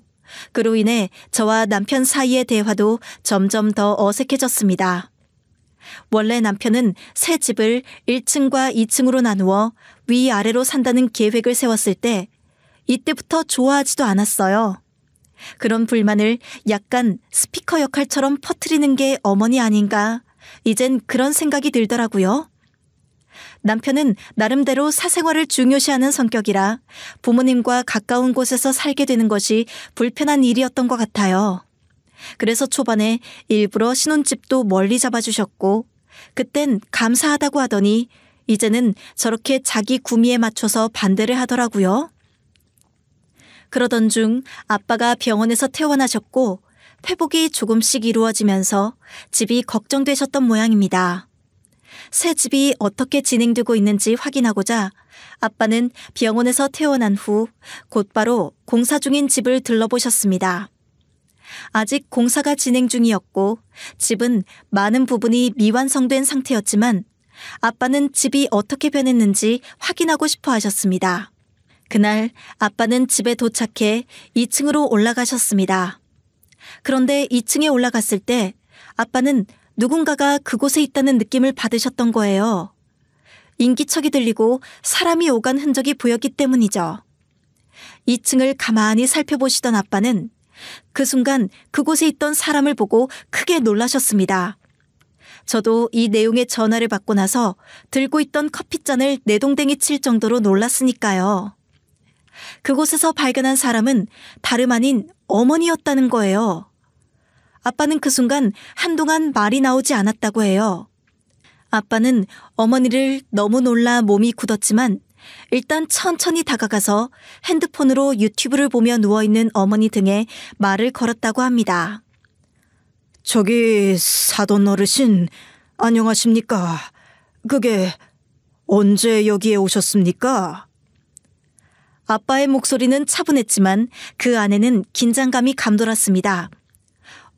그로 인해 저와 남편 사이의 대화도 점점 더 어색해졌습니다. 원래 남편은 새 집을 1층과 2층으로 나누어 위아래로 산다는 계획을 세웠을 때 이때부터 좋아하지도 않았어요. 그런 불만을 약간 스피커 역할처럼 퍼뜨리는 게 어머니 아닌가 이젠 그런 생각이 들더라고요. 남편은 나름대로 사생활을 중요시하는 성격이라 부모님과 가까운 곳에서 살게 되는 것이 불편한 일이었던 것 같아요. 그래서 초반에 일부러 신혼집도 멀리 잡아주셨고 그땐 감사하다고 하더니 이제는 저렇게 자기 구미에 맞춰서 반대를 하더라고요. 그러던 중 아빠가 병원에서 퇴원하셨고 회복이 조금씩 이루어지면서 집이 걱정되셨던 모양입니다. 새 집이 어떻게 진행되고 있는지 확인하고자 아빠는 병원에서 퇴원한 후 곧바로 공사 중인 집을 들러보셨습니다. 아직 공사가 진행 중이었고 집은 많은 부분이 미완성된 상태였지만 아빠는 집이 어떻게 변했는지 확인하고 싶어 하셨습니다. 그날 아빠는 집에 도착해 2층으로 올라가셨습니다. 그런데 2층에 올라갔을 때 아빠는 누군가가 그곳에 있다는 느낌을 받으셨던 거예요. 인기척이 들리고 사람이 오간 흔적이 보였기 때문이죠. 2층을 가만히 살펴보시던 아빠는 그 순간 그곳에 있던 사람을 보고 크게 놀라셨습니다. 저도 이 내용의 전화를 받고 나서 들고 있던 커피잔을 내동댕이 칠 정도로 놀랐으니까요. 그곳에서 발견한 사람은 다름 아닌 어머니였다는 거예요. 아빠는 그 순간 한동안 말이 나오지 않았다고 해요. 아빠는 어머니를 너무 놀라 몸이 굳었지만 일단 천천히 다가가서 핸드폰으로 유튜브를 보며 누워있는 어머니 등에 말을 걸었다고 합니다. 저기 사돈 어르신 안녕하십니까? 그게 언제 여기에 오셨습니까? 아빠의 목소리는 차분했지만 그 안에는 긴장감이 감돌았습니다.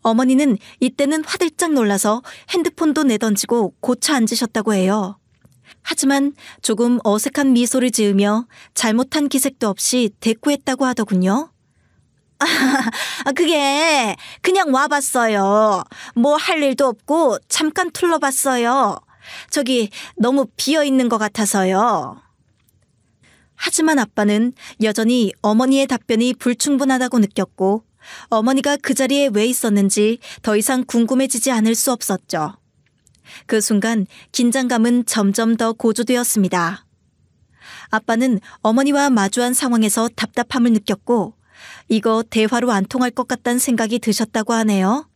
어머니는 이때는 화들짝 놀라서 핸드폰도 내던지고 고쳐 앉으셨다고 해요. 하지만 조금 어색한 미소를 지으며 잘못한 기색도 없이 대꾸했다고 하더군요. 그게 그냥 와봤어요. 뭐 할 일도 없고 잠깐 둘러봤어요. 저기 너무 비어있는 것 같아서요. 하지만 아빠는 여전히 어머니의 답변이 불충분하다고 느꼈고 어머니가 그 자리에 왜 있었는지 더 이상 궁금해지지 않을 수 없었죠. 그 순간 긴장감은 점점 더 고조되었습니다. 아빠는 어머니와 마주한 상황에서 답답함을 느꼈고 이거 대화로 안 통할 것 같다는 생각이 드셨다고 하네요.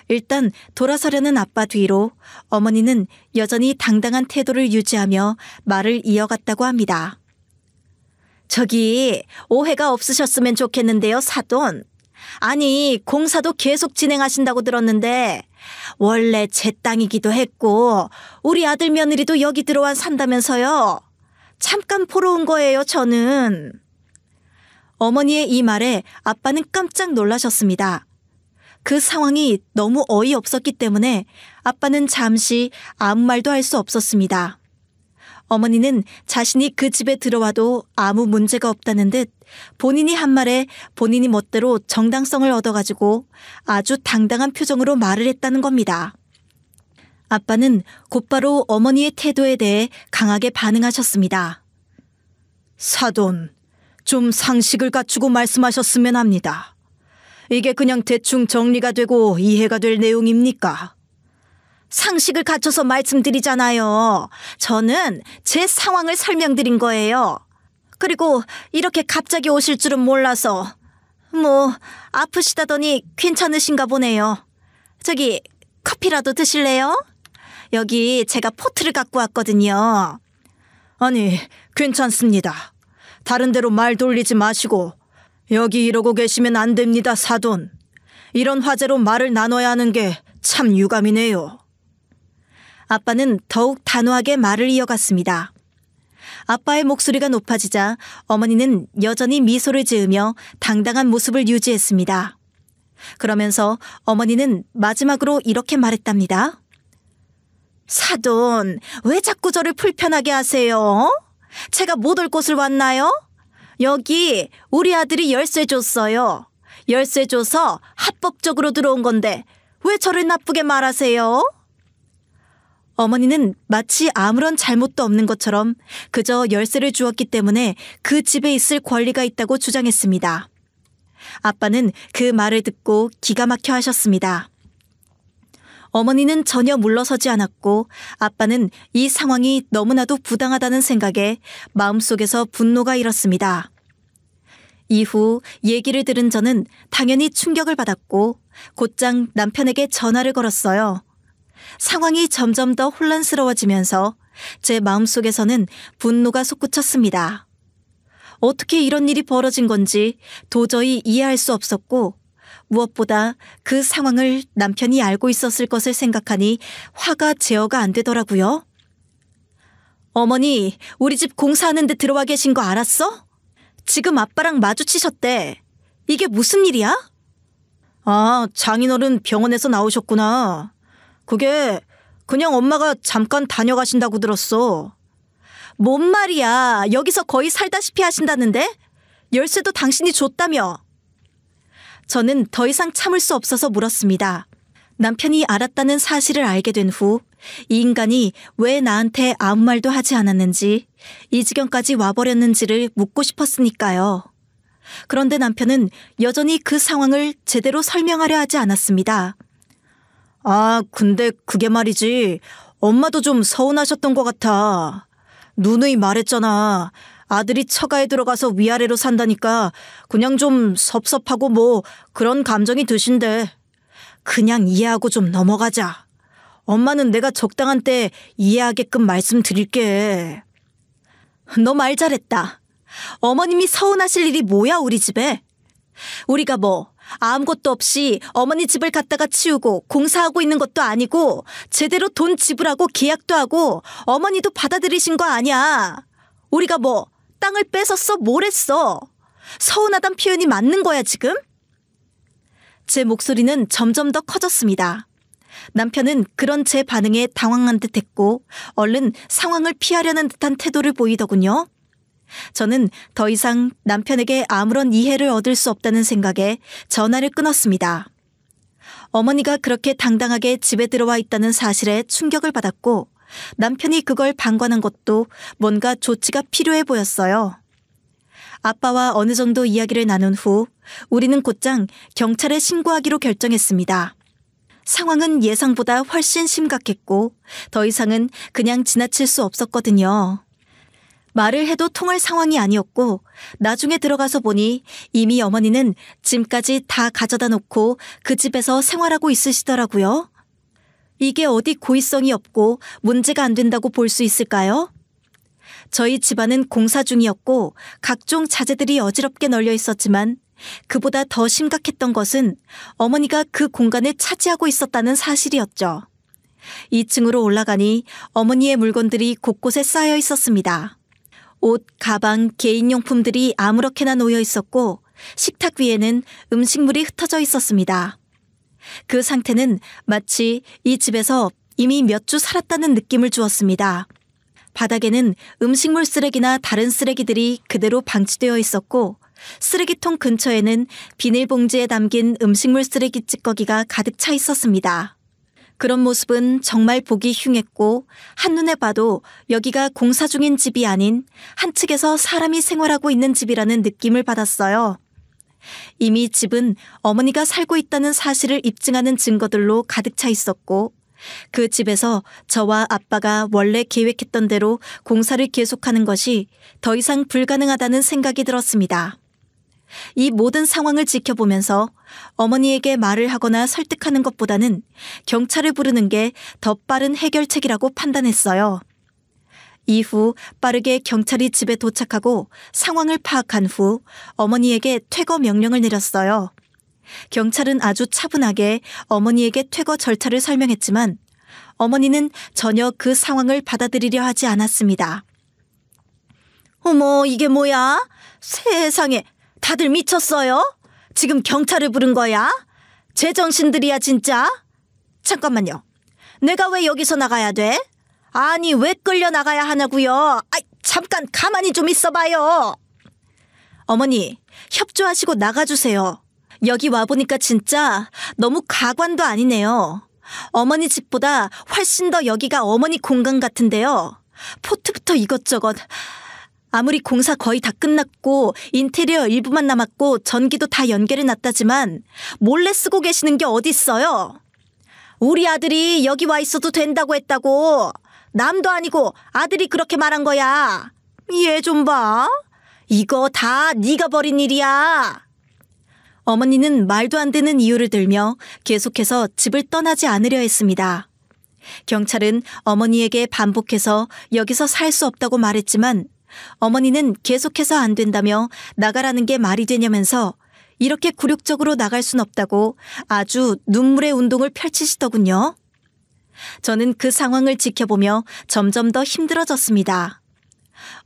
일단 돌아서려는 아빠 뒤로 어머니는 여전히 당당한 태도를 유지하며 말을 이어갔다고 합니다. 저기 오해가 없으셨으면 좋겠는데요, 사돈. 아니 공사도 계속 진행하신다고 들었는데 원래 제 땅이기도 했고 우리 아들 며느리도 여기 들어와 산다면서요. 잠깐 보러 온 거예요, 저는. 어머니의 이 말에 아빠는 깜짝 놀라셨습니다. 그 상황이 너무 어이없었기 때문에 아빠는 잠시 아무 말도 할 수 없었습니다. 어머니는 자신이 그 집에 들어와도 아무 문제가 없다는 듯 본인이 한 말에 본인이 멋대로 정당성을 얻어가지고 아주 당당한 표정으로 말을 했다는 겁니다. 아빠는 곧바로 어머니의 태도에 대해 강하게 반응하셨습니다. 사돈, 좀 상식을 갖추고 말씀하셨으면 합니다. 이게 그냥 대충 정리가 되고 이해가 될 내용입니까? 상식을 갖춰서 말씀드리잖아요. 저는 제 상황을 설명드린 거예요. 그리고 이렇게 갑자기 오실 줄은 몰라서. 뭐 아프시다더니 괜찮으신가 보네요. 저기 커피라도 드실래요? 여기 제가 포트를 갖고 왔거든요. 아니, 괜찮습니다. 다른 데로 말 돌리지 마시고 여기 이러고 계시면 안 됩니다, 사돈. 이런 화제로 말을 나눠야 하는 게 참 유감이네요. 아빠는 더욱 단호하게 말을 이어갔습니다. 아빠의 목소리가 높아지자 어머니는 여전히 미소를 지으며 당당한 모습을 유지했습니다. 그러면서 어머니는 마지막으로 이렇게 말했답니다. 사돈, 왜 자꾸 저를 불편하게 하세요? 제가 못 올 곳을 왔나요? 여기 우리 아들이 열쇠 줬어요. 열쇠 줘서 합법적으로 들어온 건데 왜 저를 나쁘게 말하세요? 어머니는 마치 아무런 잘못도 없는 것처럼 그저 열쇠를 주었기 때문에 그 집에 있을 권리가 있다고 주장했습니다. 아빠는 그 말을 듣고 기가 막혀 하셨습니다. 어머니는 전혀 물러서지 않았고 아빠는 이 상황이 너무나도 부당하다는 생각에 마음속에서 분노가 일었습니다. 이후 얘기를 들은 저는 당연히 충격을 받았고 곧장 남편에게 전화를 걸었어요. 상황이 점점 더 혼란스러워지면서 제 마음속에서는 분노가 솟구쳤습니다. 어떻게 이런 일이 벌어진 건지 도저히 이해할 수 없었고 무엇보다 그 상황을 남편이 알고 있었을 것을 생각하니 화가 제어가 안 되더라고요. 어머니, 우리 집 공사하는데 들어와 계신 거 알았어? 지금 아빠랑 마주치셨대. 이게 무슨 일이야? 아, 장인어른 병원에서 나오셨구나. 그게 그냥 엄마가 잠깐 다녀가신다고 들었어. 뭔 말이야. 여기서 거의 살다시피 하신다는데? 열쇠도 당신이 줬다며. 저는 더 이상 참을 수 없어서 물었습니다. 남편이 알았다는 사실을 알게 된 후 이 인간이 왜 나한테 아무 말도 하지 않았는지, 이 지경까지 와버렸는지를 묻고 싶었으니까요. 그런데 남편은 여전히 그 상황을 제대로 설명하려 하지 않았습니다. 아, 근데 그게 말이지. 엄마도 좀 서운하셨던 것 같아. 누누이 말했잖아. 아들이 처가에 들어가서 위아래로 산다니까 그냥 좀 섭섭하고 뭐 그런 감정이 드신대. 그냥 이해하고 좀 넘어가자. 엄마는 내가 적당한 때 이해하게끔 말씀드릴게. 너 말 잘했다. 어머님이 서운하실 일이 뭐야 우리 집에. 우리가 뭐 아무것도 없이 어머니 집을 갖다가 치우고 공사하고 있는 것도 아니고 제대로 돈 지불하고 계약도 하고 어머니도 받아들이신 거 아니야. 우리가 뭐 땅을 뺏었어? 뭘 했어? 서운하단 표현이 맞는 거야 지금? 제 목소리는 점점 더 커졌습니다. 남편은 그런 제 반응에 당황한 듯했고 얼른 상황을 피하려는 듯한 태도를 보이더군요. 저는 더 이상 남편에게 아무런 이해를 얻을 수 없다는 생각에 전화를 끊었습니다. 어머니가 그렇게 당당하게 집에 들어와 있다는 사실에 충격을 받았고 남편이 그걸 방관한 것도 뭔가 조치가 필요해 보였어요. 아빠와 어느 정도 이야기를 나눈 후 우리는 곧장 경찰에 신고하기로 결정했습니다. 상황은 예상보다 훨씬 심각했고 더 이상은 그냥 지나칠 수 없었거든요. 말을 해도 통할 상황이 아니었고 나중에 들어가서 보니 이미 어머니는 짐까지 다 가져다 놓고 그 집에서 생활하고 있으시더라고요. 이게 어디 고의성이 없고 문제가 안 된다고 볼 수 있을까요? 저희 집안은 공사 중이었고 각종 자재들이 어지럽게 널려 있었지만 그보다 더 심각했던 것은 어머니가 그 공간을 차지하고 있었다는 사실이었죠. 2층으로 올라가니 어머니의 물건들이 곳곳에 쌓여 있었습니다. 옷, 가방, 개인용품들이 아무렇게나 놓여 있었고 식탁 위에는 음식물이 흩어져 있었습니다. 그 상태는 마치 이 집에서 이미 몇 주 살았다는 느낌을 주었습니다. 바닥에는 음식물 쓰레기나 다른 쓰레기들이 그대로 방치되어 있었고 쓰레기통 근처에는 비닐봉지에 담긴 음식물 쓰레기 찌꺼기가 가득 차 있었습니다. 그런 모습은 정말 보기 흉했고 한눈에 봐도 여기가 공사 중인 집이 아닌 한 측에서 사람이 생활하고 있는 집이라는 느낌을 받았어요. 이미 집은 어머니가 살고 있다는 사실을 입증하는 증거들로 가득 차 있었고 그 집에서 저와 아빠가 원래 계획했던 대로 공사를 계속하는 것이 더 이상 불가능하다는 생각이 들었습니다. 이 모든 상황을 지켜보면서 어머니에게 말을 하거나 설득하는 것보다는 경찰을 부르는 게 더 빠른 해결책이라고 판단했어요. 이후 빠르게 경찰이 집에 도착하고 상황을 파악한 후 어머니에게 퇴거 명령을 내렸어요. 경찰은 아주 차분하게 어머니에게 퇴거 절차를 설명했지만 어머니는 전혀 그 상황을 받아들이려 하지 않았습니다. 어머, 이게 뭐야? 세상에, 다들 미쳤어요? 지금 경찰을 부른 거야? 제정신들이야 진짜? 잠깐만요. 내가 왜 여기서 나가야 돼? 아니, 왜 끌려 나가야 하냐고요? 잠깐 가만히 좀 있어봐요. 어머니, 협조하시고 나가주세요. 여기 와보니까 진짜 너무 가관도 아니네요. 어머니 집보다 훨씬 더 여기가 어머니 공간 같은데요. 포트부터 이것저것. 아무리 공사 거의 다 끝났고 인테리어 일부만 남았고 전기도 다 연결해놨다지만 몰래 쓰고 계시는 게 어딨어요? 우리 아들이 여기 와 있어도 된다고 했다고. 남도 아니고 아들이 그렇게 말한 거야. 얘 좀 봐. 이거 다 네가 벌인 일이야. 어머니는 말도 안 되는 이유를 들며 계속해서 집을 떠나지 않으려 했습니다. 경찰은 어머니에게 반복해서 여기서 살 수 없다고 말했지만 어머니는 계속해서 안 된다며 나가라는 게 말이 되냐면서 이렇게 굴욕적으로 나갈 순 없다고 아주 눈물의 운동을 펼치시더군요. 저는 그 상황을 지켜보며 점점 더 힘들어졌습니다.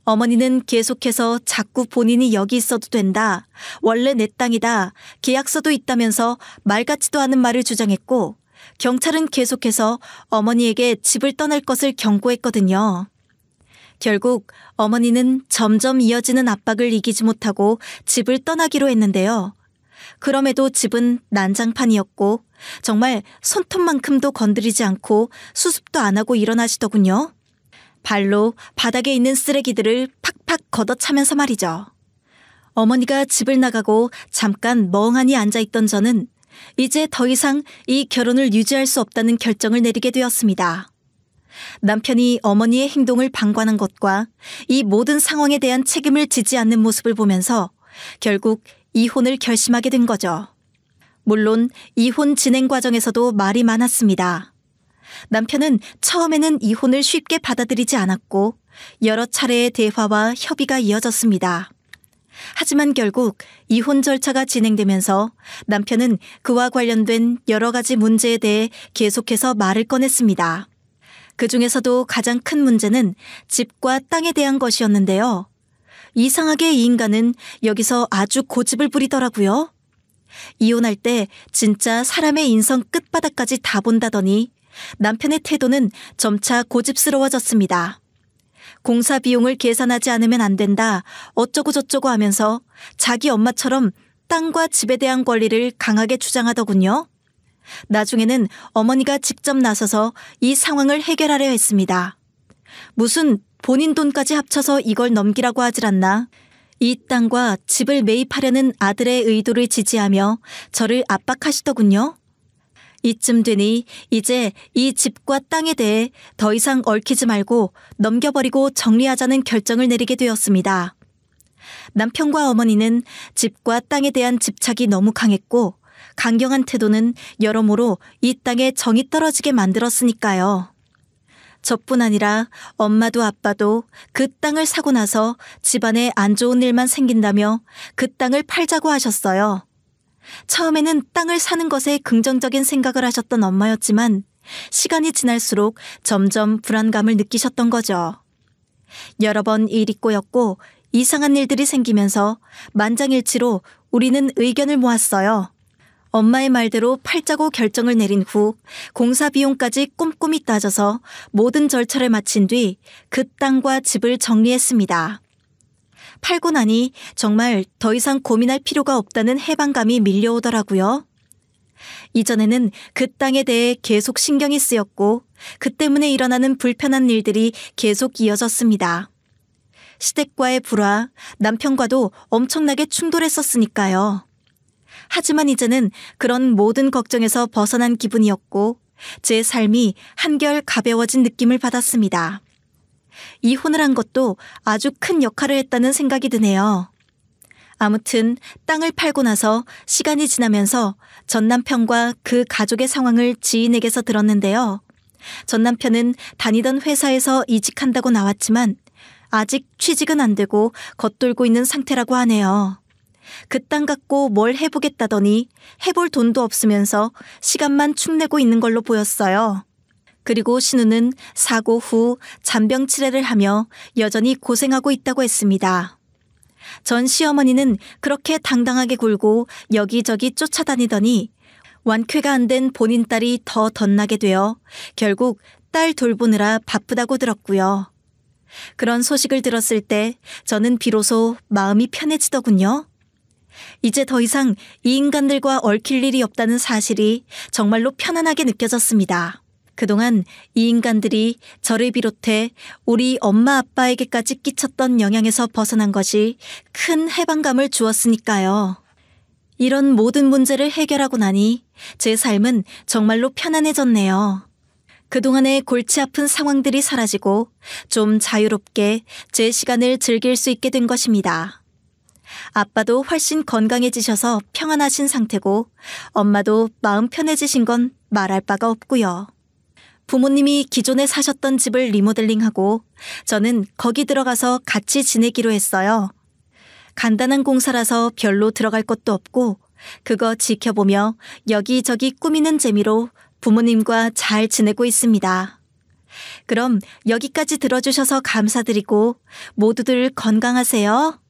어머니는 계속해서 자꾸 본인이 여기 있어도 된다, 원래 내 땅이다, 계약서도 있다면서 말 같지도 않은 말을 주장했고 경찰은 계속해서 어머니에게 집을 떠날 것을 경고했거든요. 결국 어머니는 점점 이어지는 압박을 이기지 못하고 집을 떠나기로 했는데요. 그럼에도 집은 난장판이었고 정말 손톱만큼도 건드리지 않고 수습도 안 하고 일어나시더군요. 발로 바닥에 있는 쓰레기들을 팍팍 걷어차면서 말이죠. 어머니가 집을 나가고 잠깐 멍하니 앉아있던 저는 이제 더 이상 이 결혼을 유지할 수 없다는 결정을 내리게 되었습니다. 남편이 어머니의 행동을 방관한 것과 이 모든 상황에 대한 책임을 지지 않는 모습을 보면서 결국 이혼을 결심하게 된 거죠. 물론 이혼 진행 과정에서도 말이 많았습니다. 남편은 처음에는 이혼을 쉽게 받아들이지 않았고 여러 차례의 대화와 협의가 이어졌습니다. 하지만 결국 이혼 절차가 진행되면서 남편은 그와 관련된 여러 가지 문제에 대해 계속해서 말을 꺼냈습니다. 그 중에서도 가장 큰 문제는 집과 땅에 대한 것이었는데요. 이상하게 이 인간은 여기서 아주 고집을 부리더라고요. 이혼할 때 진짜 사람의 인성 끝바닥까지 다 본다더니 남편의 태도는 점차 고집스러워졌습니다. 공사 비용을 계산하지 않으면 안 된다, 어쩌고 저쩌고 하면서 자기 엄마처럼 땅과 집에 대한 권리를 강하게 주장하더군요. 나중에는 어머니가 직접 나서서 이 상황을 해결하려 했습니다. 무슨 본인 돈까지 합쳐서 이걸 넘기라고 하질 않나. 이 땅과 집을 매입하려는 아들의 의도를 지지하며 저를 압박하시더군요. 이쯤 되니 이제 이 집과 땅에 대해 더 이상 얽히지 말고 넘겨버리고 정리하자는 결정을 내리게 되었습니다. 남편과 어머니는 집과 땅에 대한 집착이 너무 강했고 강경한 태도는 여러모로 이 땅에 정이 떨어지게 만들었으니까요. 저뿐 아니라 엄마도 아빠도 그 땅을 사고 나서 집안에 안 좋은 일만 생긴다며 그 땅을 팔자고 하셨어요. 처음에는 땅을 사는 것에 긍정적인 생각을 하셨던 엄마였지만 시간이 지날수록 점점 불안감을 느끼셨던 거죠. 여러 번 일이 꼬였고 이상한 일들이 생기면서 만장일치로 우리는 의견을 모았어요. 엄마의 말대로 팔자고 결정을 내린 후 공사 비용까지 꼼꼼히 따져서 모든 절차를 마친 뒤 그 땅과 집을 정리했습니다. 팔고 나니 정말 더 이상 고민할 필요가 없다는 해방감이 밀려오더라고요. 이전에는 그 땅에 대해 계속 신경이 쓰였고 그 때문에 일어나는 불편한 일들이 계속 이어졌습니다. 시댁과의 불화, 남편과도 엄청나게 충돌했었으니까요. 하지만 이제는 그런 모든 걱정에서 벗어난 기분이었고 제 삶이 한결 가벼워진 느낌을 받았습니다. 이혼을 한 것도 아주 큰 역할을 했다는 생각이 드네요. 아무튼 땅을 팔고 나서 시간이 지나면서 전 남편과 그 가족의 상황을 지인에게서 들었는데요. 전 남편은 다니던 회사에서 이직한다고 나왔지만 아직 취직은 안 되고 겉돌고 있는 상태라고 하네요. 그 땅 갖고 뭘 해보겠다더니 해볼 돈도 없으면서 시간만 축내고 있는 걸로 보였어요. 그리고 신우는 사고 후 잔병 치레를 하며 여전히 고생하고 있다고 했습니다. 전 시어머니는 그렇게 당당하게 굴고 여기저기 쫓아다니더니 완쾌가 안 된 본인 딸이 더 덧나게 되어 결국 딸 돌보느라 바쁘다고 들었고요. 그런 소식을 들었을 때 저는 비로소 마음이 편해지더군요. 이제 더 이상 이 인간들과 얽힐 일이 없다는 사실이 정말로 편안하게 느껴졌습니다. 그동안 이 인간들이 저를 비롯해 우리 엄마 아빠에게까지 끼쳤던 영향에서 벗어난 것이 큰 해방감을 주었으니까요. 이런 모든 문제를 해결하고 나니 제 삶은 정말로 편안해졌네요. 그동안의 골치 아픈 상황들이 사라지고 좀 자유롭게 제 시간을 즐길 수 있게 된 것입니다. 아빠도 훨씬 건강해지셔서 평안하신 상태고 엄마도 마음 편해지신 건 말할 바가 없고요. 부모님이 기존에 사셨던 집을 리모델링하고 저는 거기 들어가서 같이 지내기로 했어요. 간단한 공사라서 별로 들어갈 것도 없고 그거 지켜보며 여기저기 꾸미는 재미로 부모님과 잘 지내고 있습니다. 그럼 여기까지 들어주셔서 감사드리고 모두들 건강하세요.